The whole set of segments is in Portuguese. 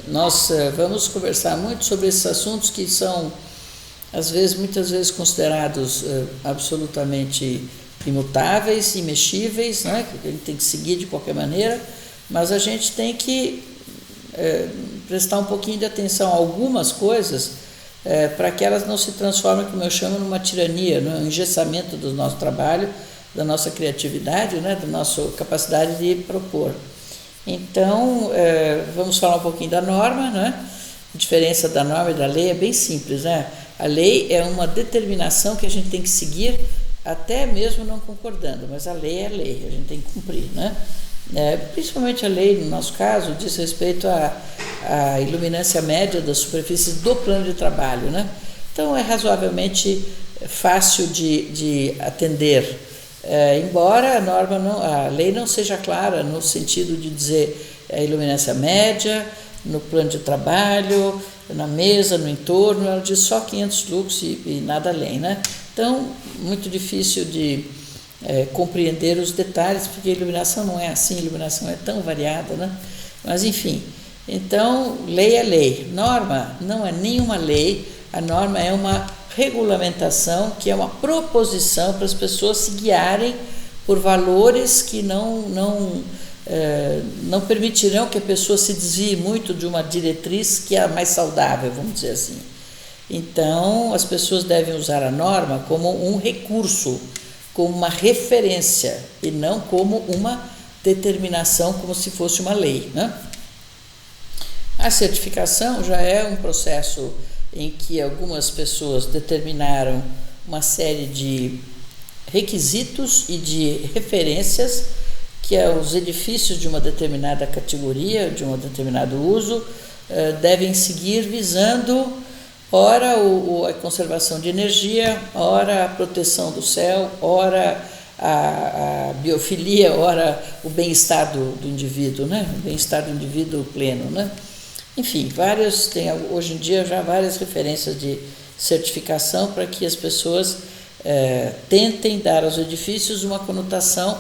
Nós vamos conversar muito sobre esses assuntos que são, muitas vezes considerados absolutamente imutáveis, imexíveis, né? Que a gente tem que seguir de qualquer maneira, mas a gente tem que prestar um pouquinho de atenção a algumas coisas para que elas não se transformem, como eu chamo, numa tirania, num engessamento do nosso trabalho, da nossa criatividade, né? Da nossa capacidade de propor. Então, vamos falar um pouquinho da norma, né? A diferença da norma e da lei é bem simples, né? A lei é uma determinação que a gente tem que seguir, até mesmo não concordando, mas a lei é lei, a gente tem que cumprir, né? Principalmente a lei, no nosso caso, diz respeito à iluminância média das superfícies do plano de trabalho, né? Então, é razoavelmente fácil de atender, embora a lei não seja clara no sentido de dizer a iluminância média, no plano de trabalho, na mesa, no entorno, ela diz só 500 lux e nada além, né? Então, muito difícil de compreender os detalhes, porque a iluminação não é assim, a iluminação é tão variada, né? Mas, enfim, então, lei é lei. Norma não é nenhuma lei, a norma é uma regulamentação, que é uma proposição para as pessoas se guiarem por valores que não permitirão que a pessoa se desvie muito de uma diretriz que é a mais saudável, vamos dizer assim. Então, as pessoas devem usar a norma como um recurso, como uma referência, e não como uma determinação, como se fosse uma lei, né? A certificação já é um processo em que algumas pessoas determinaram uma série de requisitos e de referências que os edifícios de uma determinada categoria, de um determinado uso, devem seguir visando, ora a conservação de energia, ora a proteção do céu, ora a biofilia, ora o bem-estar do indivíduo, né? O bem-estar do indivíduo pleno, né? Enfim, tem hoje em dia já várias referências de certificação para que as pessoas tentem dar aos edifícios uma conotação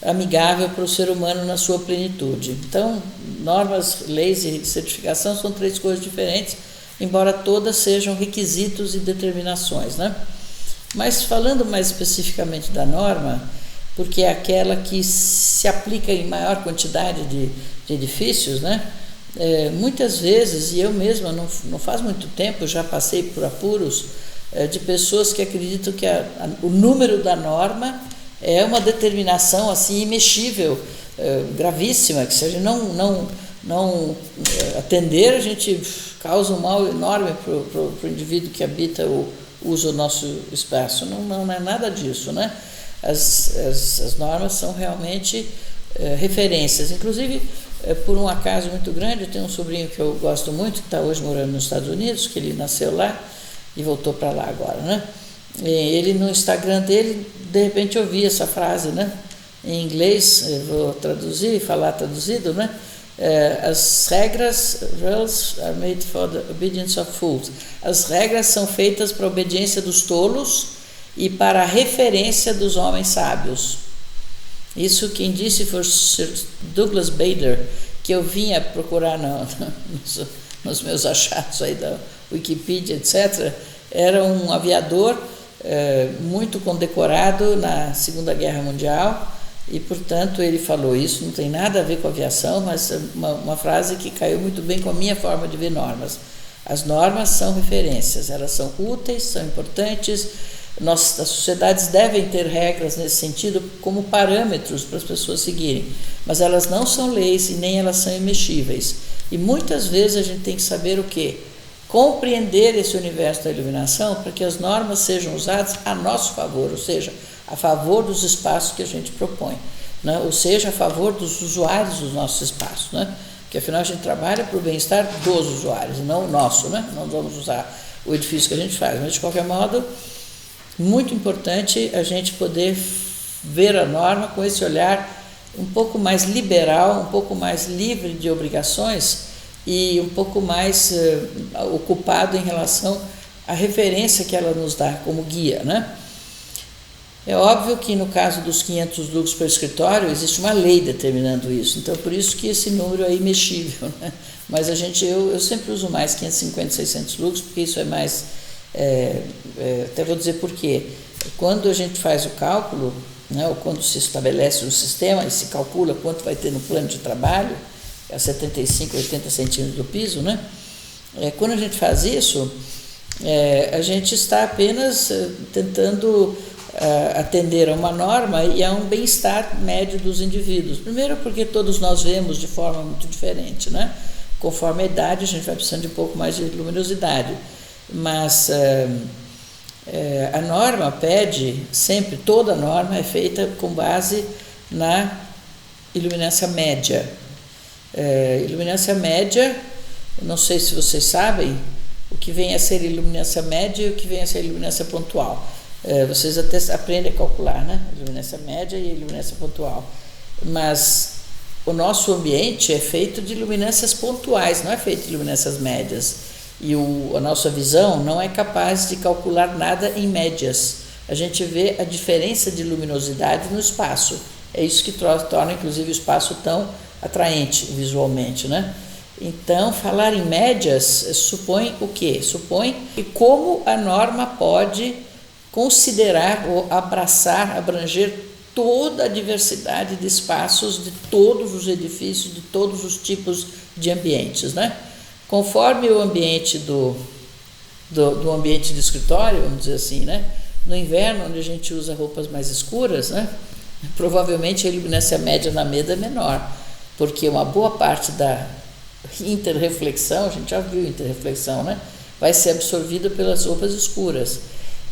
amigável para o ser humano na sua plenitude. Então, normas, leis e certificação são três coisas diferentes, embora todas sejam requisitos e determinações, né? Mas falando mais especificamente da norma, porque é aquela que se aplica em maior quantidade de edifícios, né? Muitas vezes, e eu mesma não faz muito tempo, já passei por apuros de pessoas que acreditam que o número da norma é uma determinação assim imexível, gravíssima, que se a gente não atender, a gente causa um mal enorme para o indivíduo que habita usa o nosso espaço. Não é nada disso, né? As normas são realmente referências. Inclusive, por um acaso muito grande, eu tenho um sobrinho que eu gosto muito, que está hoje morando nos Estados Unidos, que ele nasceu lá e voltou para lá agora, né? E ele, no Instagram dele, de repente eu vi essa frase, né? Em inglês, eu vou traduzir, falar traduzido, né? As regras, rules are made for the obedience of fools. As regras são feitas para a obediência dos tolos e para a referência dos homens sábios. Isso quem disse foi Sir Douglas Bader, que eu vinha procurar nos meus achados aí da Wikipedia, etc. Era um aviador muito condecorado na Segunda Guerra Mundial e, portanto, ele falou isso, não tem nada a ver com aviação, mas uma frase que caiu muito bem com a minha forma de ver normas. As normas são referências, elas são úteis, são importantes. As sociedades devem ter regras nesse sentido como parâmetros para as pessoas seguirem, mas elas não são leis e nem elas são imexíveis. E muitas vezes a gente tem que saber o quê? Compreender esse universo da iluminação para que as normas sejam usadas a nosso favor, ou seja, a favor dos espaços que a gente propõe, né? Ou seja, a favor dos usuários dos nossos espaços, né? Porque afinal a gente trabalha para o bem-estar dos usuários, não o nosso, né? Não vamos usar o edifício que a gente faz, mas de qualquer modo, muito importante a gente poder ver a norma com esse olhar um pouco mais liberal, um pouco mais livre de obrigações e um pouco mais ocupado em relação à referência que ela nos dá como guia, né? É óbvio que no caso dos 500 lux por escritório, existe uma lei determinando isso, então por isso que esse número é imexível, né? Mas eu sempre uso mais 550, 600 lux, porque isso é mais, até vou dizer por quê. Quando a gente faz o cálculo, né, ou quando se estabelece um sistema e se calcula quanto vai ter no plano de trabalho, a 75, 80 centímetros do piso, né? Quando a gente faz isso, a gente está apenas tentando atender a uma norma e a um bem-estar médio dos indivíduos. Primeiro porque todos nós vemos de forma muito diferente, né? Conforme a idade a gente vai precisando de um pouco mais de luminosidade, mas a norma pede sempre, toda norma é feita com base na iluminância média. Iluminância média, não sei se vocês sabem, o que vem a ser iluminância média e o que vem a ser iluminância pontual. Vocês até aprendem a calcular, né? Iluminância média e iluminância pontual. Mas o nosso ambiente é feito de iluminâncias pontuais, não é feito de iluminâncias médias. E a nossa visão não é capaz de calcular nada em médias. A gente vê a diferença de luminosidade no espaço. É isso que torna, inclusive, o espaço tão atraente visualmente, né? Então, falar em médias supõe o quê? Supõe que como a norma pode considerar ou abranger toda a diversidade de espaços de todos os edifícios, de todos os tipos de ambientes, né? Conforme o ambiente do ambiente de escritório, vamos dizer assim, né? No inverno, onde a gente usa roupas mais escuras, né? Provavelmente a iluminância média na mesa é menor, porque uma boa parte da interreflexão, a gente já viu interreflexão, né? Vai ser absorvida pelas roupas escuras.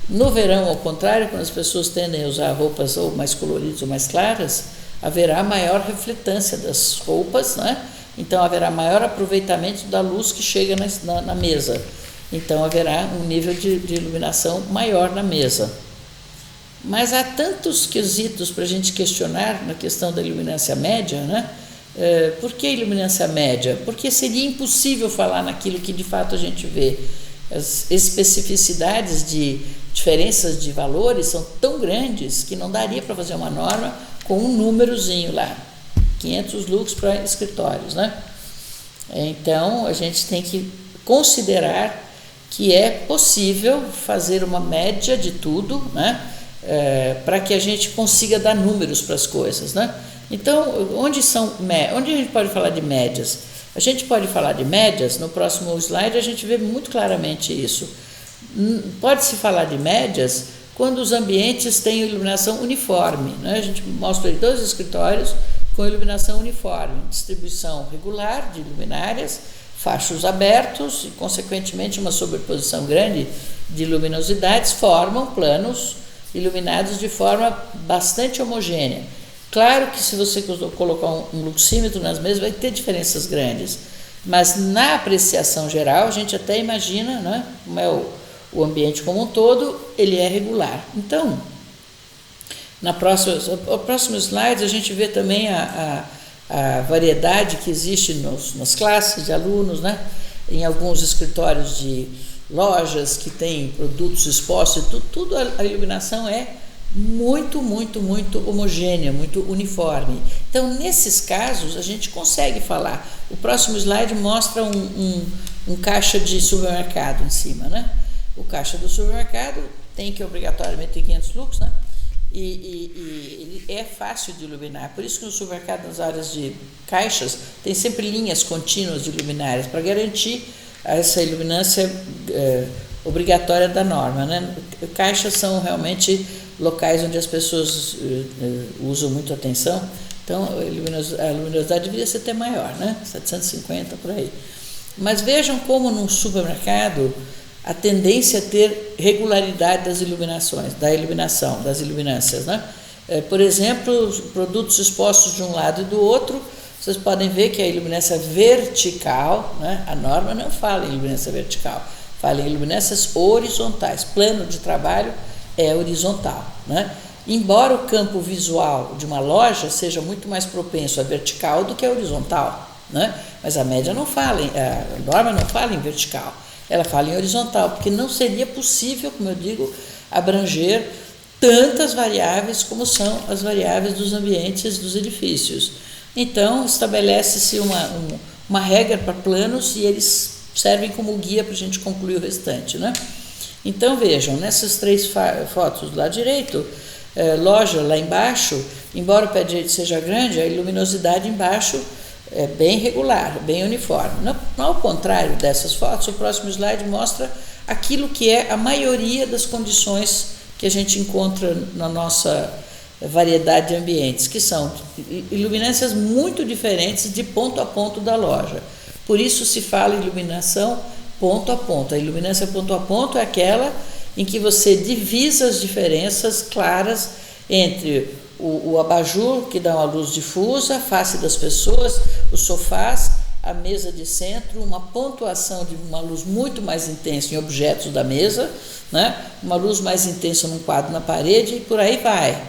No verão, ao contrário, quando as pessoas tendem a usar roupas ou mais coloridas ou mais claras, haverá maior refletância das roupas, né? Então haverá maior aproveitamento da luz que chega na mesa. Então haverá um nível de iluminação maior na mesa. Mas há tantos quesitos para a gente questionar na questão da iluminância média, né? Por que iluminância média? Porque seria impossível falar naquilo que de fato a gente vê. As especificidades de diferenças de valores são tão grandes que não daria para fazer uma norma com um númerozinho lá, 500 lux para escritórios, né? Então, a gente tem que considerar que é possível fazer uma média de tudo, né? Para que a gente consiga dar números para as coisas, né? Então, onde a gente pode falar de médias? A gente pode falar de médias, no próximo slide a gente vê muito claramente isso. Pode-se falar de médias quando os ambientes têm iluminação uniforme, né? A gente mostra aí 2 escritórios com iluminação uniforme, distribuição regular de luminárias, fachos abertos e, consequentemente, uma sobreposição grande de luminosidades formam planos iluminados de forma bastante homogênea. Claro que se você colocar um luxímetro nas mesas vai ter diferenças grandes, mas na apreciação geral a gente até imagina, né, como é o ambiente como um todo, ele é regular. Então, no próximo slide a gente vê também a variedade que existe nas classes de alunos, né? Em alguns escritórios de lojas que têm produtos expostos, tudo a iluminação é muito, muito, muito homogênea, muito uniforme. Então, nesses casos, a gente consegue falar. O próximo slide mostra um caixa de supermercado em cima, né? O caixa do supermercado tem que obrigatoriamente ter 500 lux, né? E ele é fácil de iluminar. Por isso que no supermercado, nas áreas de caixas, tem sempre linhas contínuas de luminárias para garantir essa iluminância obrigatória da norma, né? Caixas são realmente locais onde as pessoas usam muito atenção, então a luminosidade deveria ser até maior, né? 750 por aí. Mas vejam como num supermercado a tendência é ter regularidade das iluminações, das iluminâncias, né? Por exemplo, os produtos expostos de um lado e do outro, vocês podem ver que a iluminância vertical, né? A norma não fala em iluminância vertical, fala em iluminâncias horizontais. Plano de trabalho é horizontal, né? Embora o campo visual de uma loja seja muito mais propenso a vertical do que a horizontal, né? Mas a média não fala, a norma não fala em vertical, ela fala em horizontal, porque não seria possível, como eu digo, abranger tantas variáveis como são as variáveis dos ambientes dos edifícios. Então, estabelece-se uma regra para planos e eles servem como guia para a gente concluir o restante, né? Então, vejam, nessas 3 fotos do lado direito, loja lá embaixo, embora o pé direito seja grande, a luminosidade embaixo é bem regular, bem uniforme. Ao contrário dessas fotos, o próximo slide mostra aquilo que é a maioria das condições que a gente encontra na nossa variedade de ambientes, que são iluminâncias muito diferentes de ponto a ponto da loja. Por isso se fala em iluminação ponto a ponto. A iluminância ponto a ponto é aquela em que você divisa as diferenças claras entre o abajur, que dá uma luz difusa, a face das pessoas, os sofás, a mesa de centro, uma pontuação de uma luz muito mais intensa em objetos da mesa, né? Uma luz mais intensa num quadro na parede e por aí vai.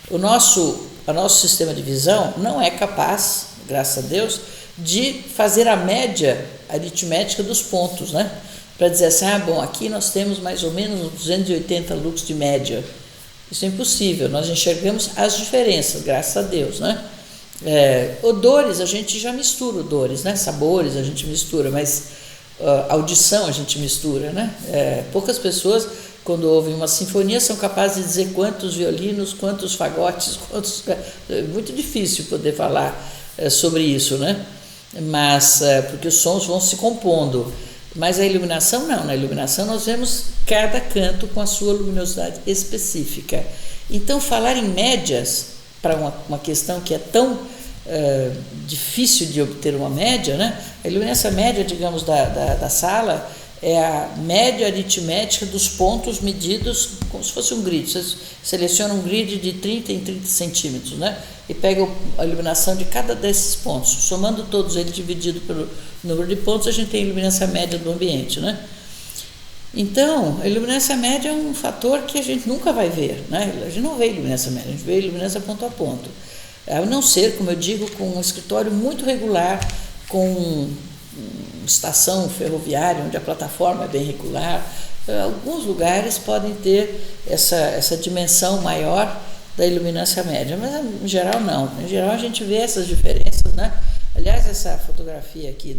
O nosso sistema de visão não é capaz, graças a Deus, de fazer a média aritmética dos pontos, né? Para dizer assim, bom, aqui nós temos mais ou menos 280 lux de média. Isso é impossível, nós enxergamos as diferenças, graças a Deus, né? Odores, a gente já mistura odores, né? Sabores a gente mistura, mas audição a gente mistura, né? Poucas pessoas, quando ouvem uma sinfonia, são capazes de dizer quantos violinos, quantos fagotes, é muito difícil poder falar sobre isso, né? Mas, porque os sons vão se compondo. Mas a iluminação não, na iluminação nós vemos cada canto com a sua luminosidade específica. Então, falar em médias, para uma questão que é tão difícil de obter uma média, né? A iluminância média, digamos, da sala é a média aritmética dos pontos medidos como se fosse um grid. Você seleciona um grid de 30 em 30 centímetros, né? E pega a iluminação de cada desses pontos. Somando todos eles dividido pelo número de pontos, a gente tem a iluminância média do ambiente, né? Então, a iluminância média é um fator que a gente nunca vai ver, né? A gente não vê iluminância média, a gente vê iluminância ponto a ponto. A não ser, como eu digo, com um escritório muito regular, com estação ferroviária, onde a plataforma é bem regular. Alguns lugares podem ter essa dimensão maior da iluminância média, mas em geral não. Em geral a gente vê essas diferenças, né? Aliás, essa fotografia aqui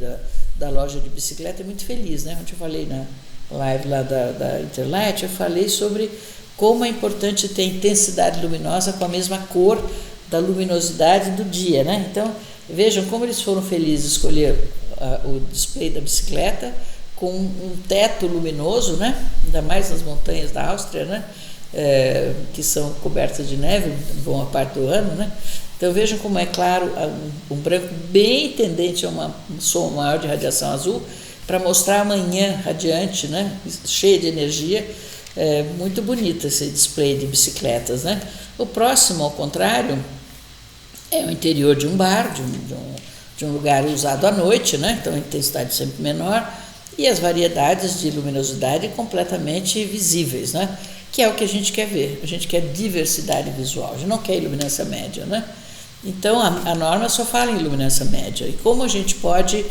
da loja de bicicleta é muito feliz, né? Ontem eu falei na live lá da Interlight, eu falei sobre como é importante ter intensidade luminosa com a mesma cor da luminosidade do dia, né? Então, vejam como eles foram felizes em escolher o display da bicicleta com um teto luminoso, né? Ainda mais nas montanhas da Áustria, né? Que são cobertas de neve boa parte do ano, né? Então vejam como é claro um branco bem tendente a um som maior de radiação azul para mostrar a manhã radiante, né? Cheia de energia. Muito bonito esse display de bicicletas, né? O próximo, ao contrário, é o interior de um bar, de um lugar usado à noite, né? Então a intensidade sempre menor e as variedades de luminosidade completamente visíveis, né? Que é o que a gente quer ver. A gente quer diversidade visual, a gente não quer iluminância média, né? Então a norma só fala em iluminância média. E como a gente pode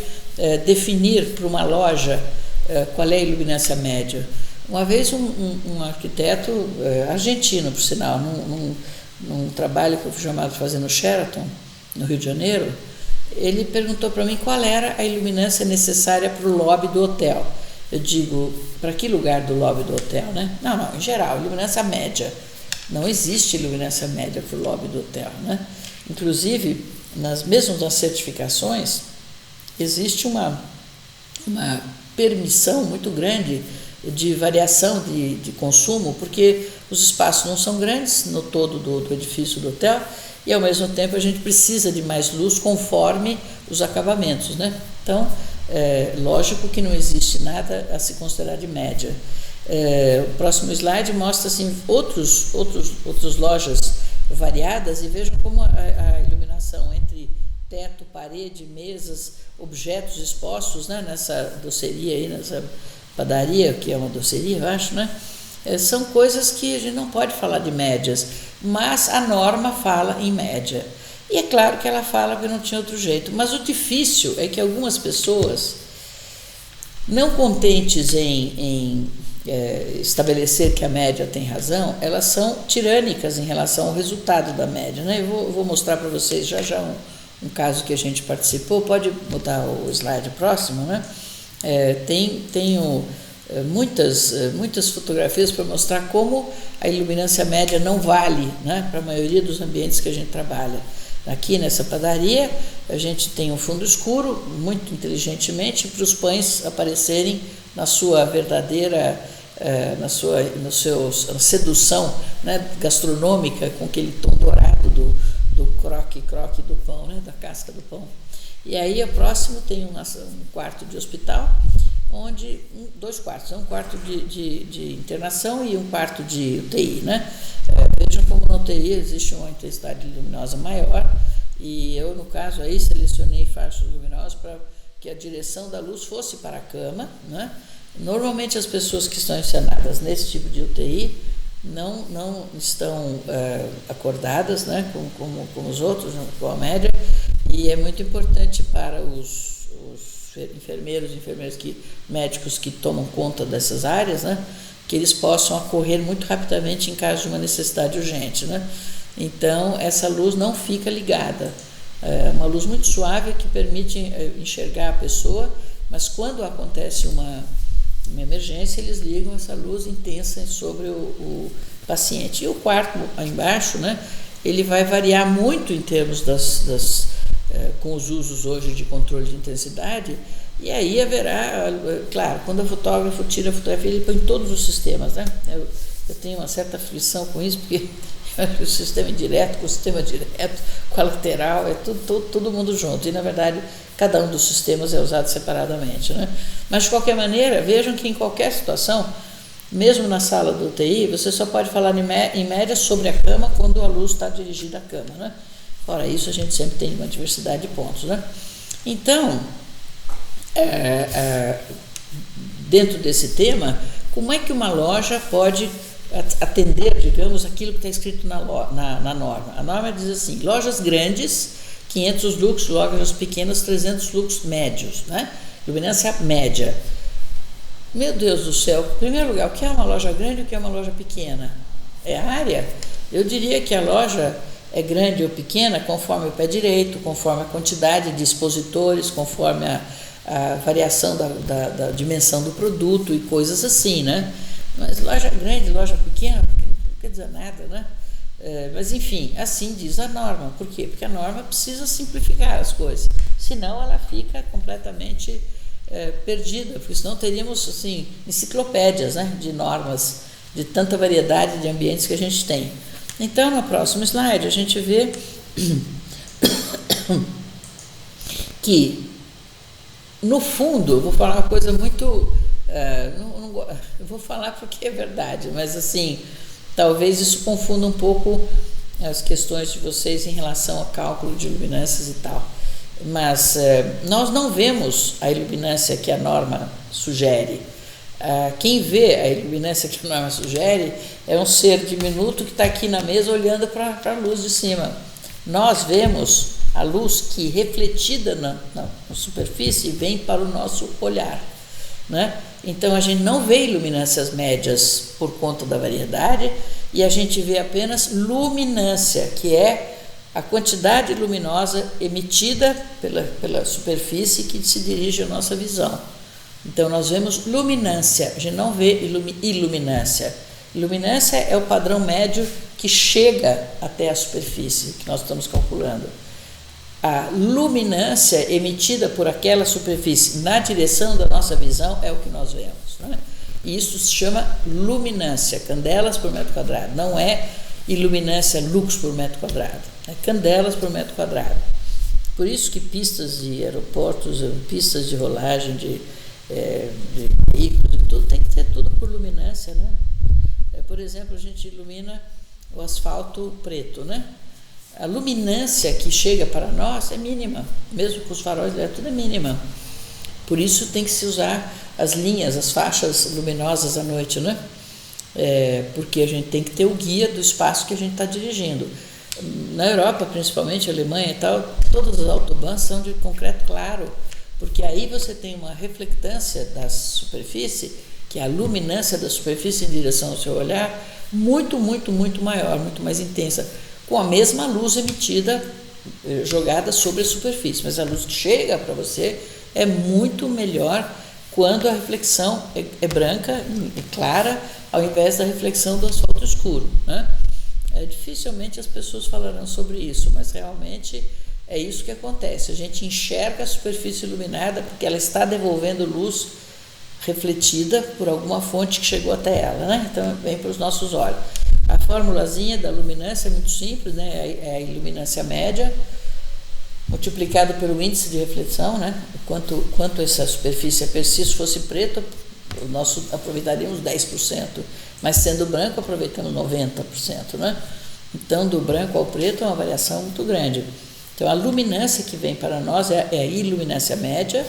definir para uma loja qual é a iluminância média? Uma vez um arquiteto argentino, por sinal, num trabalho que eu fui chamado de fazer no Sheraton, no Rio de Janeiro, ele perguntou para mim qual era a iluminância necessária para o lobby do hotel. Eu digo, para que lugar do lobby do hotel, né? Não, em geral, iluminância média. Não existe iluminância média para o lobby do hotel, né? Inclusive, mesmo nas certificações, existe uma permissão muito grande de variação de consumo, porque os espaços não são grandes no todo do edifício do hotel e, ao mesmo tempo, a gente precisa de mais luz conforme os acabamentos, né? Então, lógico que não existe nada a se considerar de média. O próximo slide mostra assim, outras lojas variadas e vejam como a iluminação entre teto, parede, mesas, objetos expostos, né, nessa doceria aí, nessa padaria, que é uma doceria, eu acho, né? São coisas que a gente não pode falar de médias, mas a norma fala em média. E é claro que ela fala que não tinha outro jeito, mas o difícil é que algumas pessoas, não contentes em estabelecer que a média tem razão, elas são tirânicas em relação ao resultado da média, né? Eu vou mostrar para vocês já um caso que a gente participou. Pode botar o slide próximo, né? Tenho muitas fotografias para mostrar como a iluminância média não vale, né, para a maioria dos ambientes que a gente trabalha. Aqui nessa padaria a gente tem um fundo escuro, muito inteligentemente, para os pães aparecerem na sua verdadeira, na sedução, né, gastronômica, com aquele tom dourado do croque-croque do pão, né, da casca do pão. E aí, o próximo tem um quarto de hospital, onde dois quartos, um quarto de internação e um quarto de UTI, né? Vejam como na UTI existe uma intensidade luminosa maior, e eu, no caso, aí selecionei faixas luminosas para que a direção da luz fosse para a cama, né? Normalmente as pessoas que estão internadas nesse tipo de UTI não estão acordadas, né, como os outros, com a média, e é muito importante para os enfermeiros médicos que tomam conta dessas áreas, né, que eles possam acorrer muito rapidamente em caso de uma necessidade urgente, né? Então, essa luz não fica ligada. É uma luz muito suave que permite enxergar a pessoa, mas quando acontece uma emergência, eles ligam essa luz intensa sobre o paciente. E o quarto, aí embaixo, né, ele vai variar muito em termos com os usos hoje de controle de intensidade, e aí haverá, claro, quando o fotógrafo tira a fotografia, ele põe todos os sistemas, né? Eu tenho uma certa aflição com isso, porque o sistema indireto, com o sistema direto, com a lateral, é todo mundo junto, e na verdade cada um dos sistemas é usado separadamente, né? Mas de qualquer maneira, vejam que em qualquer situação, mesmo na sala do UTI, você só pode falar em média sobre a cama quando a luz está dirigida à cama, né? Fora isso, a gente sempre tem uma diversidade de pontos, né? Então, dentro desse tema, como é que uma loja pode atender, digamos, aquilo que está escrito na norma? A norma diz assim: lojas grandes, 500 lux, lojas pequenas, 300 lux médios, né? Luminância média. Meu Deus do céu, em primeiro lugar, o que é uma loja grande e o que é uma loja pequena? É a área? Eu diria que a loja é grande ou pequena conforme o pé direito, conforme a quantidade de expositores, conforme a variação da dimensão do produto e coisas assim, né? Mas loja grande, loja pequena, não quer dizer nada, né? Mas enfim, assim diz a norma. Por quê? Porque a norma precisa simplificar as coisas, senão ela fica completamente perdida, porque senão teríamos assim enciclopédias, né, de normas, de tanta variedade de ambientes que a gente tem. Então, no próximo slide, a gente vê que, no fundo, eu vou falar uma coisa muito... eu vou falar porque é verdade, mas assim, talvez isso confunda um pouco as questões de vocês em relação ao cálculo de luminâncias e tal. Mas nós não vemos a iluminância que a norma sugere. Quem vê a iluminância que a norma sugere é um ser diminuto que está aqui na mesa olhando para a luz de cima. Nós vemos a luz que, refletida na superfície, vem para o nosso olhar, né? Então, a gente não vê iluminâncias médias por conta da variedade, e a gente vê apenas luminância, que é a quantidade luminosa emitida pela superfície que se dirige à nossa visão. Então, nós vemos luminância, a gente não vê iluminância. Iluminância é o padrão médio que chega até a superfície que nós estamos calculando. A luminância emitida por aquela superfície na direção da nossa visão é o que nós vemos, né? E isso se chama luminância, candelas por metro quadrado. Não é iluminância lux por metro quadrado, é candelas por metro quadrado. Por isso que pistas de aeroportos, pistas de rolagem de veículos e tudo, tem que ter tudo por luminância, né? Por exemplo, a gente ilumina o asfalto preto, né? A luminância que chega para nós é mínima, mesmo com os faróis, tudo é mínima. Por isso tem que se usar as linhas, as faixas luminosas à noite, né? Porque a gente tem que ter o guia do espaço que a gente está dirigindo. Na Europa, principalmente, Alemanha e tal, todas as autobahns são de concreto claro, porque aí você tem uma reflectância da superfície que é a luminância da superfície em direção ao seu olhar, muito, muito, muito maior, muito mais intensa, com a mesma luz emitida, jogada sobre a superfície, mas a luz que chega para você é muito melhor quando a reflexão é branca e clara, ao invés da reflexão do asfalto escuro, né? Dificilmente as pessoas falarão sobre isso, mas realmente é isso que acontece. A gente enxerga a superfície iluminada porque ela está devolvendo luz refletida por alguma fonte que chegou até ela, né? Então vem para os nossos olhos. A formulazinha da luminância é muito simples, né? É a iluminância média multiplicado pelo índice de reflexão, né? Quanto essa superfície é se fosse preta, nós aproveitaríamos 10%, mas sendo branco aproveitamos 90%, né? Então do branco ao preto é uma variação muito grande. Então a luminância que vem para nós é a iluminância média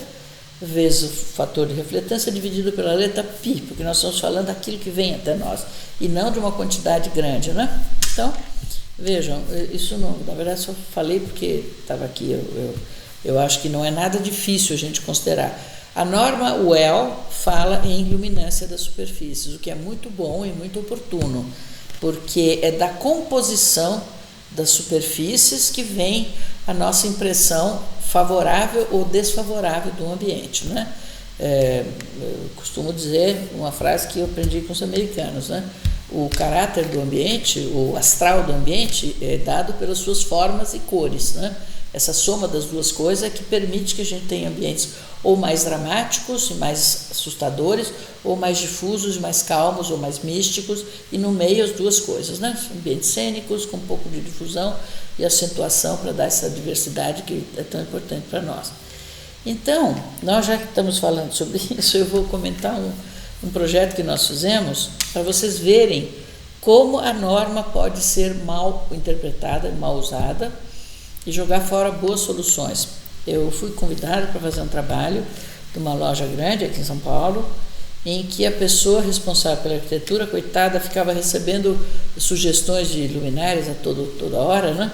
vezes o fator de refletância dividido pela letra π, porque nós estamos falando daquilo que vem até nós e não de uma quantidade grande, né? Então, vejam, isso não, na verdade só falei porque estava aqui, eu acho que não é nada difícil a gente considerar. A norma WELL fala em luminância das superfícies, o que é muito bom e muito oportuno, porque é da composição das superfícies que vem a nossa impressão favorável ou desfavorável do ambiente, né? Eu costumo dizer uma frase que eu aprendi com os americanos, né? O caráter do ambiente, o astral do ambiente é dado pelas suas formas e cores, né? Essa soma das duas coisas é que permite que a gente tenha ambientes ou mais dramáticos e mais assustadores, ou mais difusos e mais calmos ou mais místicos, e no meio as duas coisas, né? Ambientes cênicos com um pouco de difusão e acentuação para dar essa diversidade que é tão importante para nós. Então, nós já que estamos falando sobre isso, eu vou comentar um projeto que nós fizemos para vocês verem como a norma pode ser mal interpretada, mal usada e jogar fora boas soluções. Eu fui convidada para fazer um trabalho de uma loja grande aqui em São Paulo, em que a pessoa responsável pela arquitetura, coitada, ficava recebendo sugestões de luminárias a toda hora, né?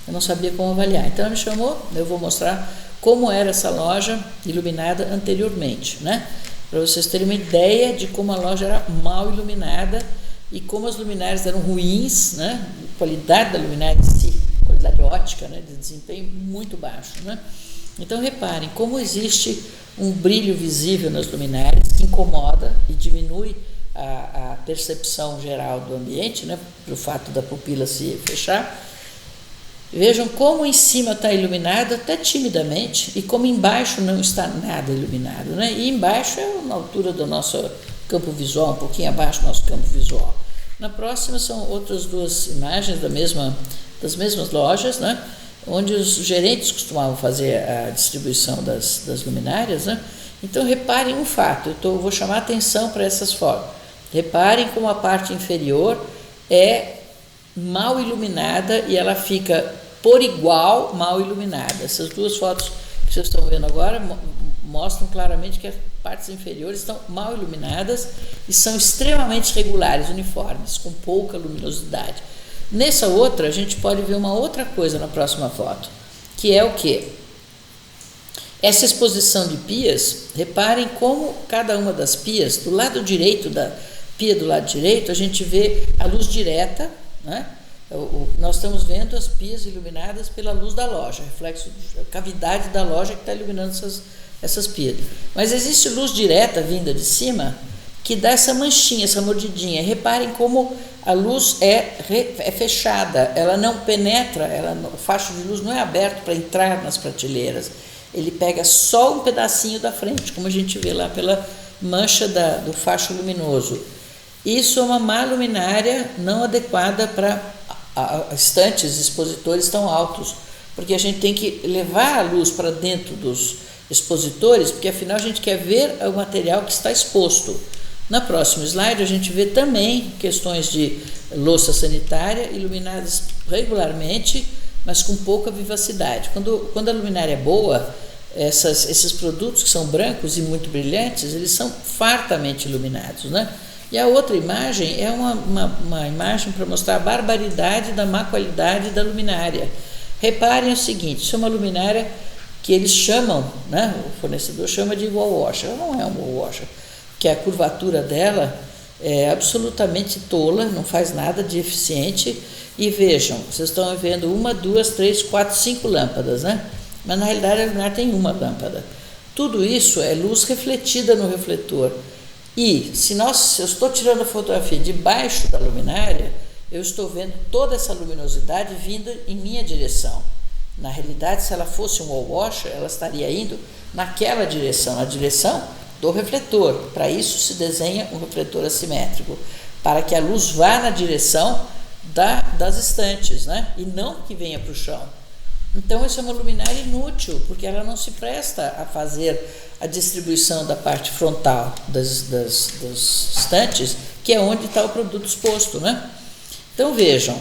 Eu não sabia como avaliar. Então ela me chamou, eu vou mostrar como era essa loja iluminada anteriormente, né? Para vocês terem uma ideia de como a loja era mal iluminada e como as luminárias eram ruins, né? A qualidade da luminária em si, qualidade ótica, né? De desempenho muito baixo, né? Então reparem como existe um brilho visível nas luminárias que incomoda e diminui a percepção geral do ambiente, né? Pelo fato da pupila se fechar. Vejam como em cima está iluminado até timidamente e como embaixo não está nada iluminado, né? E embaixo é na altura do nosso campo visual, um pouquinho abaixo do nosso campo visual. Na próxima são outras duas imagens das mesmas lojas, né? Onde os gerentes costumavam fazer a distribuição das luminárias, né? Então reparem um fato, eu vou chamar a atenção para essas fotos. Reparem como a parte inferior é mal iluminada e ela fica por igual mal iluminada. Essas duas fotos que vocês estão vendo agora mostram claramente que as partes inferiores estão mal iluminadas e são extremamente regulares, uniformes, com pouca luminosidade. Nessa outra, a gente pode ver uma outra coisa na próxima foto, que é o quê? Essa exposição de pias, reparem como cada uma das pias, do lado direito da pia do lado direito, a gente vê a luz direta, né? Nós estamos vendo as pias iluminadas pela luz da loja, reflexo, a cavidade da loja que está iluminando essas pias. Mas existe luz direta vinda de cima que dá essa manchinha, essa mordidinha. Reparem como a luz é fechada, ela não penetra, o facho de luz não é aberto para entrar nas prateleiras. Ele pega só um pedacinho da frente, como a gente vê lá pela mancha do facho luminoso. Isso é uma má luminária não adequada para estantes, expositores tão altos, porque a gente tem que levar a luz para dentro dos expositores, porque afinal a gente quer ver o material que está exposto. Na próximo slide a gente vê também questões de louça sanitária iluminadas regularmente, mas com pouca vivacidade. Quando a luminária é boa, esses produtos que são brancos e muito brilhantes, eles são fartamente iluminados, né? E a outra imagem é uma imagem para mostrar a barbaridade da má qualidade da luminária. Reparem o seguinte, isso é uma luminária que eles chamam, né, o fornecedor chama de wall washer, ela não é um wall washer. que a curvatura dela é absolutamente tola, não faz nada de eficiente. E vejam, vocês estão vendo 1, 2, 3, 4, 5 lâmpadas, né? Mas na realidade a luminária tem uma lâmpada. Tudo isso é luz refletida no refletor. E se eu estou tirando a fotografia debaixo da luminária, eu estou vendo toda essa luminosidade vindo em minha direção. Na realidade, se ela fosse um wall washer, ela estaria indo naquela direção, na direção do refletor. Para isso se desenha um refletor assimétrico, para que a luz vá na direção das estantes, né? E não que venha para o chão. Então, isso é uma luminária inútil, porque ela não se presta a fazer a distribuição da parte frontal das estantes, que é onde está o produto exposto, né? Então, vejam,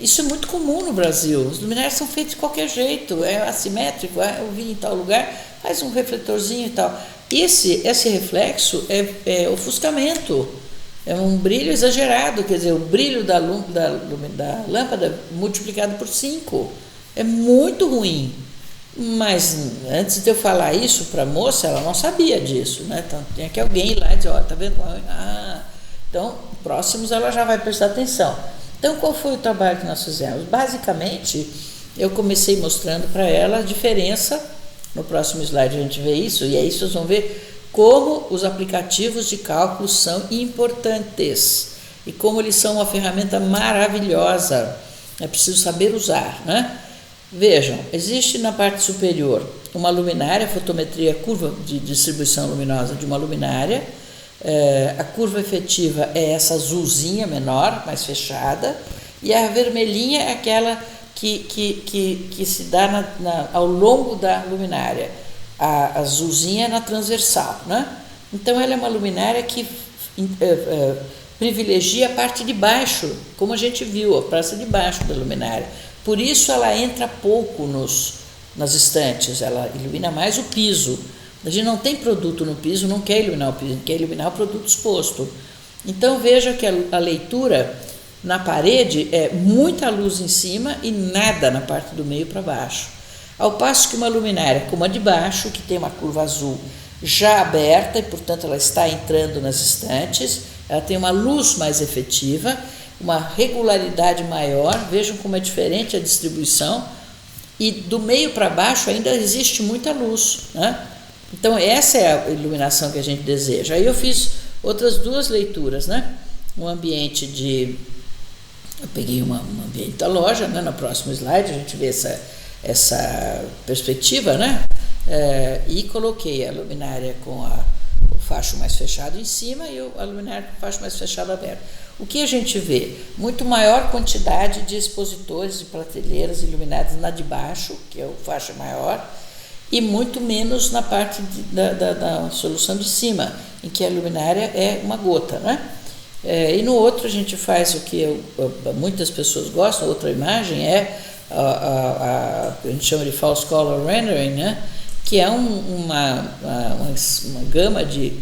isso é muito comum no Brasil. As luminárias são feitas de qualquer jeito, é assimétrico, eu vi em tal lugar, faz um refletorzinho e tal. Esse reflexo é ofuscamento, é um brilho exagerado, quer dizer, o brilho da lâmpada multiplicado por 5. É muito ruim. Mas antes de eu falar isso para a moça, ela não sabia disso, né? Então tinha que alguém ir lá e dizer, ó, tá vendo? Então, próximos ela já vai prestar atenção. Então, qual foi o trabalho que nós fizemos? Basicamente, eu comecei mostrando para ela a diferença. No próximo slide a gente vê isso, e aí vocês vão ver como os aplicativos de cálculo são importantes e como eles são uma ferramenta maravilhosa. É preciso saber usar, né? Vejam, existe na parte superior uma luminária, fotometria, curva de distribuição luminosa de uma luminária. A curva efetiva é essa azulzinha menor, mais fechada, e a vermelhinha é aquela que se dá ao longo da luminária. A azulzinha é na transversal, né? Então ela é uma luminária que privilegia a parte de baixo, como a gente viu, a parte de baixo da luminária. Por isso ela entra pouco nas estantes, ela ilumina mais o piso. A gente não tem produto no piso, não quer iluminar o piso, quer iluminar o produto exposto. Então veja que a leitura na parede é muita luz em cima e nada na parte do meio para baixo. Ao passo que uma luminária como a de baixo, que tem uma curva azul já aberta e, portanto, ela está entrando nas estantes, ela tem uma luz mais efetiva, uma regularidade maior, vejam como é diferente a distribuição, e do meio para baixo ainda existe muita luz, né? Então, essa é a iluminação que a gente deseja. Aí eu fiz outras 2 leituras, né? Um ambiente eu peguei um ambiente da loja, né? No próximo slide a gente vê essa perspectiva, né? E coloquei a luminária com o facho mais fechado em cima e a luminária com o facho mais fechado aberto. O que a gente vê? Muito maior quantidade de expositores de prateleiras iluminadas na de baixo, que é o facho maior, e muito menos na parte da solução de cima, em que a luminária é uma gota, né? E no outro a gente faz o que muitas pessoas gostam, outra imagem é a gente chama de false color rendering, né? Que é uma gama de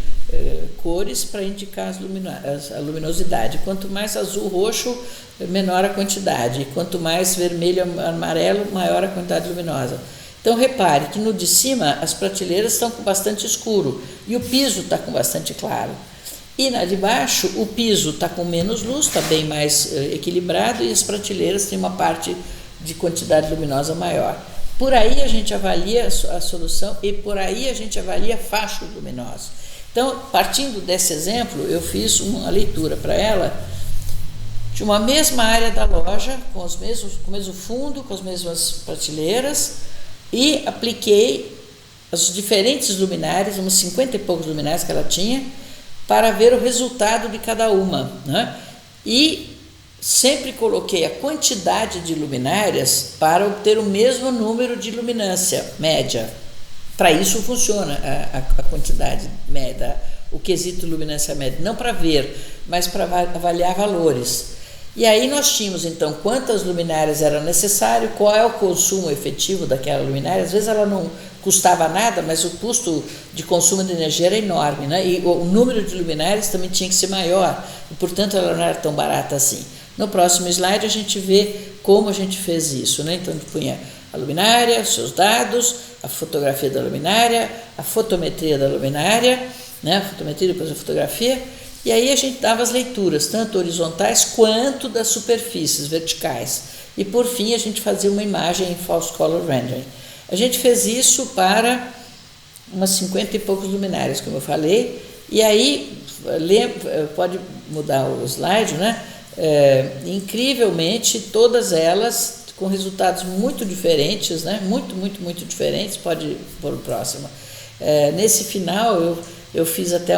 cores para indicar a luminosidade. Quanto mais azul, roxo, menor a quantidade. Quanto mais vermelho, amarelo, maior a quantidade luminosa. Então, repare que no de cima as prateleiras estão com bastante escuro e o piso está com bastante claro. E na de baixo, o piso está com menos luz, está bem mais equilibrado, e as prateleiras têm uma parte de quantidade luminosa maior. Por aí a gente avalia a solução e por aí a gente avalia fachos luminosos. Então, partindo desse exemplo, eu fiz uma leitura para ela de uma mesma área da loja, com o mesmo fundo, com as mesmas prateleiras, e apliquei as diferentes luminárias, umas 50 e poucos luminárias que ela tinha, para ver o resultado de cada uma, né? E sempre coloquei a quantidade de luminárias para obter o mesmo número de luminância média. Para isso funciona a quantidade média, o quesito luminância média, não para ver, mas para avaliar valores. E aí nós tínhamos então quantas luminárias era necessário, qual é o consumo efetivo daquela luminária. Às vezes ela não custava nada, mas o custo de consumo de energia era enorme, né? E o número de luminárias também tinha que ser maior, e portanto ela não era tão barata assim. No próximo slide a gente vê como a gente fez isso, né? Então a gente punha a luminária, os seus dados, a fotografia da luminária, a fotometria da luminária, né? A fotometria, depois a fotografia, e aí a gente dava as leituras, tanto horizontais quanto das superfícies verticais. E por fim a gente fazia uma imagem em false color rendering. A gente fez isso para umas 50 e poucos luminárias, como eu falei, e aí, pode mudar o slide, né? Incrivelmente, todas elas com resultados muito diferentes, né? Muito diferentes. Pode pôr o próximo. Nesse final, eu fiz até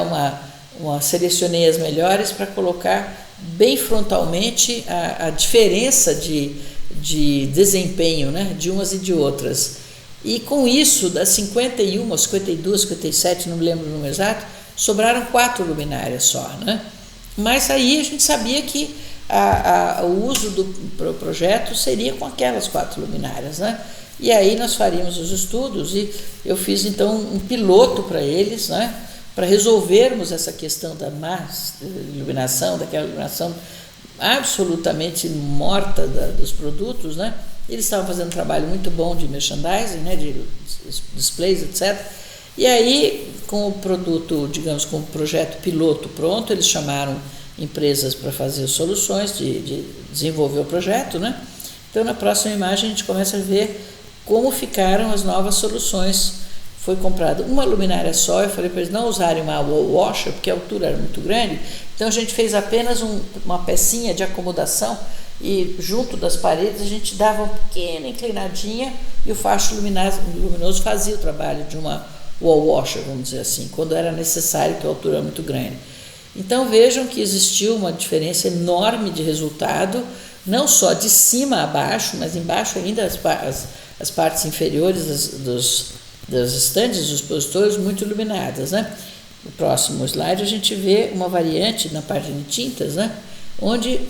selecionei as melhores para colocar bem frontalmente a diferença de desempenho, né? De umas e de outras. E com isso, das 51, 52, 57, não me lembro o número exato, sobraram 4 luminárias só, né? Mas aí a gente sabia que o uso do projeto seria com aquelas 4 luminárias, né? E aí nós faríamos os estudos e eu fiz então um piloto para eles, né? Para resolvermos essa questão da má iluminação, daquela iluminação absolutamente morta dos produtos, né? Eles estavam fazendo um trabalho muito bom de merchandising, né? De displays, etc. E aí, com o produto, digamos, com o projeto piloto pronto, eles chamaram empresas para fazer soluções, de desenvolver o projeto, né? Então, na próxima imagem, a gente começa a ver como ficaram as novas soluções. Foi comprada uma luminária só, eu falei para eles não usarem uma wall washer, porque a altura era muito grande, então a gente fez apenas uma pecinha de acomodação e junto das paredes a gente dava uma pequena inclinadinha e o facho luminoso fazia o trabalho de uma wall washer, vamos dizer assim, quando era necessário, porque a altura era muito grande. Então vejam que existiu uma diferença enorme de resultado, não só de cima a baixo, mas embaixo ainda as partes inferiores das estandes dos expositores muito iluminadas, né? No próximo slide a gente vê uma variante na parte de tintas, né? Onde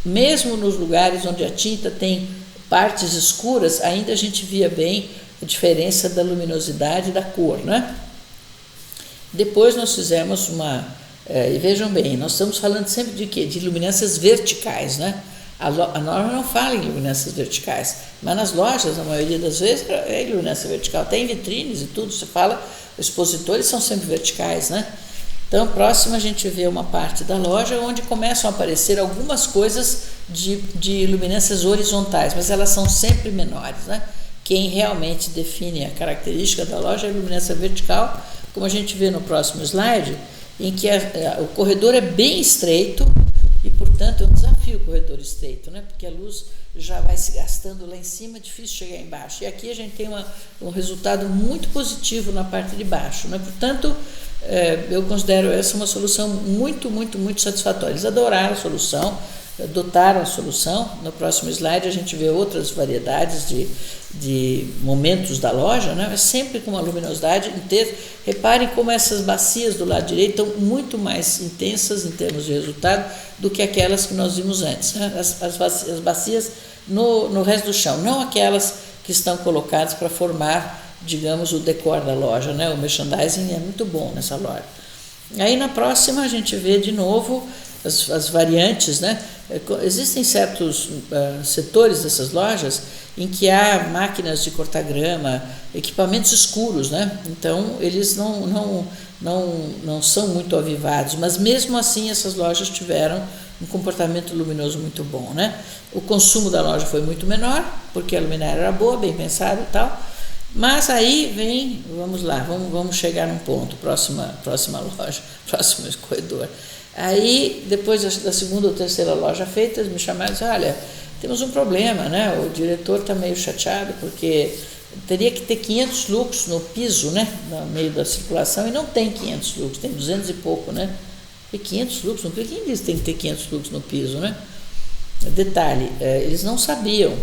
mesmo nos lugares onde a tinta tem partes escuras, ainda a gente via bem a diferença da luminosidade e da cor, né? Depois nós fizemos e vejam bem, nós estamos falando sempre de quê? De luminâncias verticais, né? A norma não fala em luminâncias verticais, mas nas lojas, a maioria das vezes, é iluminância vertical. Até em vitrines e tudo, você fala, os expositores são sempre verticais, né? Então, próximo a gente vê uma parte da loja onde começam a aparecer algumas coisas de luminâncias horizontais, mas elas são sempre menores, né? Quem realmente define a característica da loja é a luminância vertical, como a gente vê no próximo slide, em que o corredor é bem estreito e, portanto, é um desafio o corredor estreito, né? Porque a luz já vai se gastando lá em cima, é difícil chegar embaixo. E aqui a gente tem um resultado muito positivo na parte de baixo, né? Portanto, eu considero essa uma solução muito satisfatória. Eles adoraram a solução, adotaram a solução. No próximo slide a gente vê outras variedades de momentos da loja, né? Mas sempre com uma luminosidade intensa. Reparem como essas bacias do lado direito estão muito mais intensas em termos de resultado do que aquelas que nós vimos antes, né? As bacias no resto do chão, não aquelas que estão colocadas para formar, digamos, o decor da loja, né? O merchandising é muito bom nessa loja. Aí na próxima a gente vê de novo as variantes, né? Existem certos setores dessas lojas em que há máquinas de cortar grama, equipamentos escuros, né? Então eles não são muito avivados, mas mesmo assim essas lojas tiveram um comportamento luminoso muito bom, né? O consumo da loja foi muito menor, porque a luminária era boa, bem pensada e tal. Mas aí vem, vamos lá, vamos chegar num ponto, próxima loja, próximo corredor. Aí, depois da segunda ou terceira loja feita, eles me chamaram e disseram, olha, temos um problema, né? O diretor está meio chateado porque teria que ter 500 lux no piso, né? No meio da circulação, e não tem 500 lux, tem 200 e pouco, né? E 500 lux no piso? Quem disse que tem que ter 500 lux no piso, né? Detalhe, eles não sabiam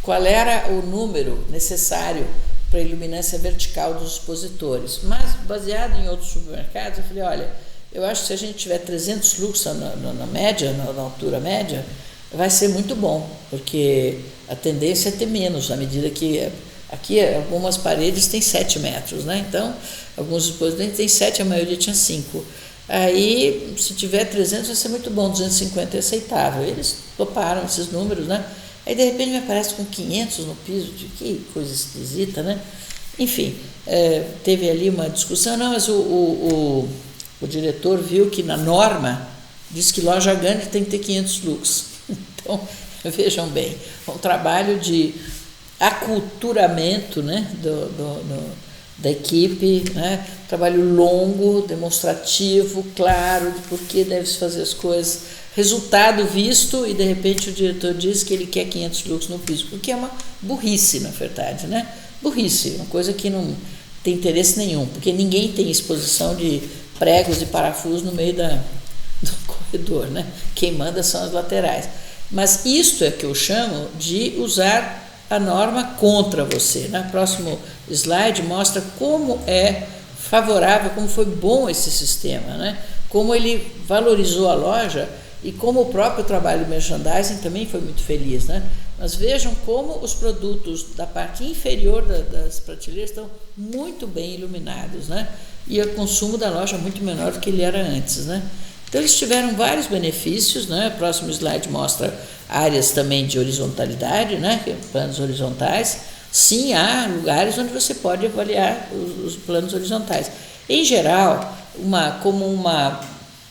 qual era o número necessário para a iluminância vertical dos expositores. Mas, baseado em outros supermercados, eu falei, olha, eu acho que se a gente tiver 300 lux na média, na altura média, vai ser muito bom, porque a tendência é ter menos, à medida que aqui algumas paredes têm 7 metros, né? Então, alguns expositores têm 7, a maioria tinha 5. Aí, se tiver 300, vai ser muito bom, 250 é aceitável. Eles toparam esses números, né? Aí, de repente, me aparece com 500 no piso, que coisa esquisita, né? Enfim, teve ali uma discussão, não, mas O diretor viu que na norma diz que loja grande tem que ter 500 lux. Então, vejam bem, um trabalho de aculturamento, né, da equipe, né, trabalho longo, demonstrativo, claro, de por que deve-se fazer as coisas, resultado visto, e de repente o diretor diz que ele quer 500 lux no piso, porque é uma burrice, na verdade, né? Burrice, uma coisa que não tem interesse nenhum, porque ninguém tem exposição de pregos e parafusos no meio do corredor, né? Quem manda são as laterais. Mas isto é que eu chamo de usar a norma contra você, né? Próximo slide mostra como é favorável, como foi bom esse sistema, né? Como ele valorizou a loja e como o próprio trabalho de merchandising também foi muito feliz, né? Mas vejam como os produtos da parte inferior das prateleiras estão muito bem iluminados, né? E o consumo da loja é muito menor do que ele era antes, né? Então eles tiveram vários benefícios, né? O próximo slide mostra áreas também de horizontalidade, né? Planos horizontais. Sim, há lugares onde você pode avaliar os planos horizontais. Em geral, como uma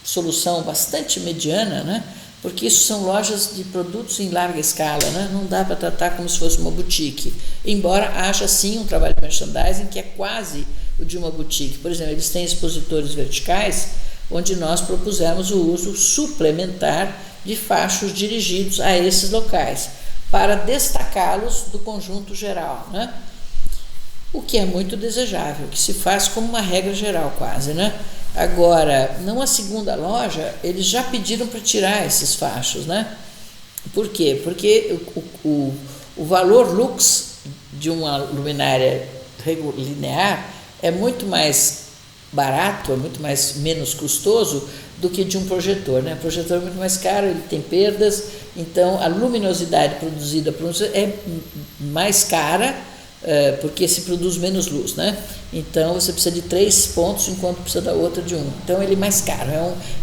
solução bastante mediana, né? Porque isso são lojas de produtos em larga escala, né? Não dá para tratar como se fosse uma boutique, embora haja sim um trabalho de merchandising que é quase o de uma boutique. Por exemplo, eles têm expositores verticais, onde nós propusemos o uso suplementar de fachos dirigidos a esses locais, para destacá-los do conjunto geral, né? O que é muito desejável, que se faz como uma regra geral quase, né? Agora, numa segunda loja, eles já pediram para tirar esses fachos, né? Por quê? Porque o valor lux de uma luminária linear é muito mais barato, é muito menos custoso do que de um projetor, né? O projetor é muito mais caro, ele tem perdas, então a luminosidade produzida por é mais cara, porque se produz menos luz, né? Então você precisa de 3 pontos enquanto precisa da outra de 1. Então ele é mais caro,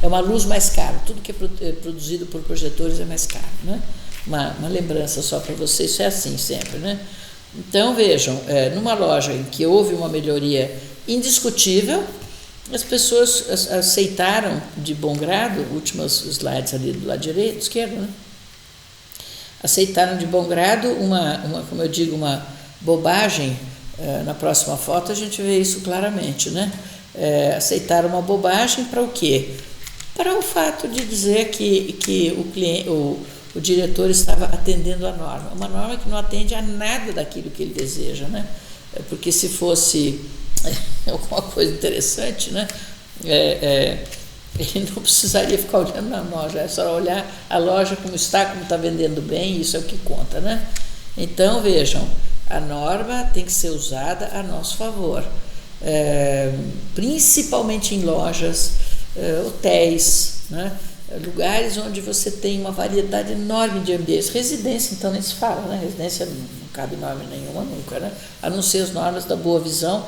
é uma luz mais cara. Tudo que é produzido por projetores é mais caro, né? Uma lembrança só para vocês, isso é assim sempre, né? Então vejam, numa loja em que houve uma melhoria indiscutível, as pessoas aceitaram de bom grado, últimos slides ali do lado direito, esquerdo, né? Aceitaram de bom grado como eu digo, uma bobagem. Na próxima foto a gente vê isso claramente, né? Aceitaram uma bobagem para o quê? Para o fato de dizer que o diretor estava atendendo a norma, uma norma que não atende a nada daquilo que ele deseja, né? Porque se fosse alguma coisa interessante, né? Ele não precisaria ficar olhando na loja, é só olhar a loja como está vendendo bem, isso é o que conta, né? Então vejam, a norma tem que ser usada a nosso favor, principalmente em lojas, hotéis, né? Lugares onde você tem uma variedade enorme de ambientes. Residência, então, nem se fala, né? Residência não cabe norma nenhuma nunca, né? A não ser as normas da boa visão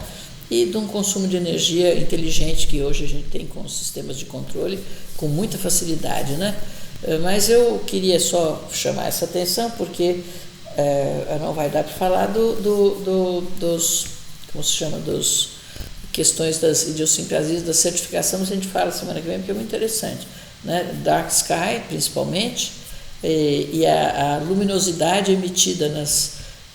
e de um consumo de energia inteligente que hoje a gente tem com os sistemas de controle com muita facilidade, né? Mas eu queria só chamar essa atenção porque não vai dar para falar dos como se chama, dos questões das idiosincrasias da certificação, mas a gente fala semana que vem porque é muito interessante, né? Dark Sky principalmente, e a luminosidade emitida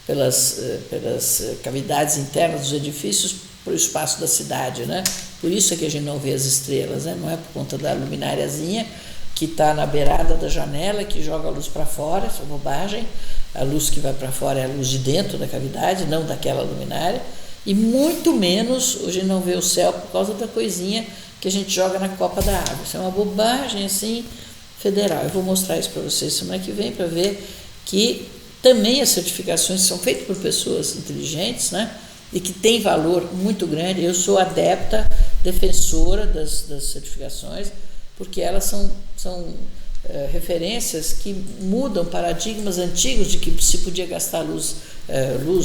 pelas cavidades internas dos edifícios para o espaço da cidade, né? Por isso é que a gente não vê as estrelas, né? Não é por conta da lumináriazinha que está na beirada da janela, que joga a luz para fora, essa é bobagem. A luz que vai para fora é a luz de dentro da cavidade, não daquela luminária, e muito menos hoje não vê o céu por causa da coisinha que a gente joga na copa da água. Isso é uma bobagem assim federal. Eu vou mostrar isso para vocês semana que vem para ver que também as certificações são feitas por pessoas inteligentes, né? E que tem valor muito grande. Eu sou adepta, defensora das certificações, porque elas são referências que mudam paradigmas antigos de que se podia gastar luz,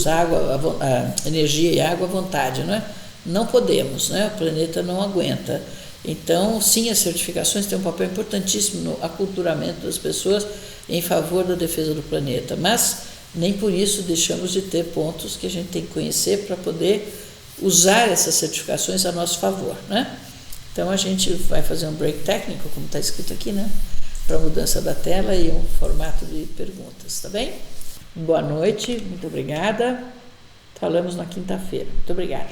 água, energia e água à vontade, né? Não podemos, né? O planeta não aguenta. Então, sim, as certificações têm um papel importantíssimo no aculturamento das pessoas em favor da defesa do planeta, mas nem por isso deixamos de ter pontos que a gente tem que conhecer para poder usar essas certificações a nosso favor, né? Então a gente vai fazer um break técnico, como está escrito aqui, né? Para mudança da tela e um formato de perguntas, tá bem? Boa noite, muito obrigada. Falamos na quinta-feira. Muito obrigada.